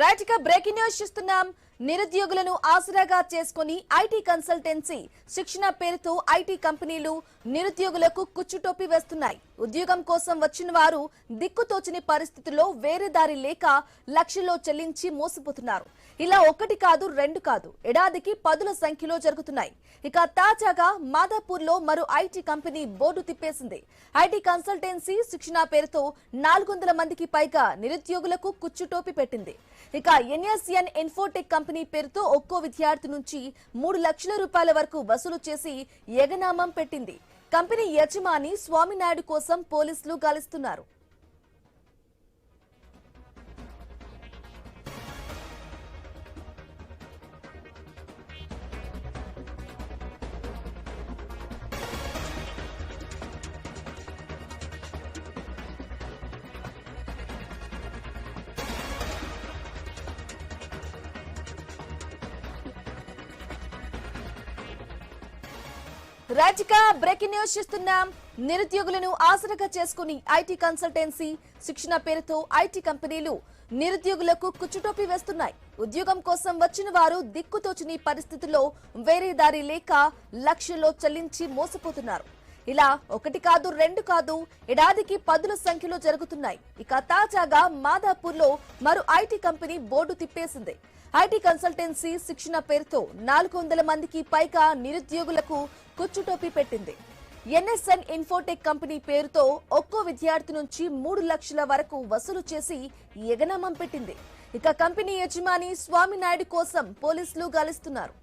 Right గా breaking news చూస్తున్నాం. నిరుద్యోగులను ఆసరాగా చేసుకుని ఐటీ కన్సల్టెన్సీ శిక్షణ పేరుతో ఐటీ కంపెనీలు నిరుద్యోగులకు కుచ్చుటోపి వేస్తున్నాయి. ఉద్యోగం కోసం వచ్చిన వారు దిక్కుతోచని పరిస్థితుల్లో వేరే దారి లేక లక్షల్లో చెల్లించి మోసపోతున్నారు. ఇలా ఒకటి కాదు రెండు కాదు, ఏడాదికి పదుల సంఖ్యలో జరుగుతున్నాయి. ఇక తాజాగా మాదాపూర్ లో మరో ఐటీ కంపెనీ బోర్డు తిప్పేసింది. ఐటీ కన్సల్టెన్సీ శిక్షణ పేరుతో 400 మందికి పైగా నిరుద్యోగులకు కుచ్చుటోపి పెట్టింది. ఇక ఎన్ఎస్ఎన్ ఇన్ఫోటెక్ కంపెనీ పేరుతో ఒక్కో విద్యార్థి నుంచి 3 లక్షల రూపాయల వరకు వసూలు చేసి ఎగనామం పెట్టింది. కంపెనీ యజమాని స్వామినాయుడు కోసం పోలీసులు గాలిస్తున్నారు. రాజికా బ్రేకింగ్ న్యూస్ చూస్తున్నాం. నిరుద్యోగులను ఆసరాగా చేసుకుని ఐటీ కన్సల్టెన్సీ శిక్షణ పేరుతో ఐటీ కంపెనీలు నిరుద్యోగులకు కుచ్చుటోపి వేస్తున్నాయి. ఉద్యోగం కోసం వచ్చిన వారు దిక్కుతోచని పరిస్థితుల్లో వేరే దారి లేక లక్షల్లో చెల్లించి మోసపోతున్నారు. ఇలా ఒకటి కాదు రెండు కాదు, ఏడాదికి పదుల సంఖ్యలో జరుగుతున్నాయి. ఇక తాజాగా మాదాపూర్ లో మరో ఐటీ కంపెనీ బోర్డు తిప్పేసింది. ఐటీ కన్సల్టెన్సీ శిక్షణ పేరుతో 400 మందికి పైగా నిరుద్యోగులకు కుచ్చుటోపి పెట్టింది. ఎన్ఎస్ఎన్ ఇన్ఫోటెక్ కంపెనీ పేరుతో ఒక్కో విద్యార్థి నుంచి 3 లక్షల వరకు వసూలు చేసి ఎగనామం పెట్టింది. ఇక కంపెనీ యజమాని స్వామినాయుడు కోసం పోలీసులు గాలిస్తున్నారు.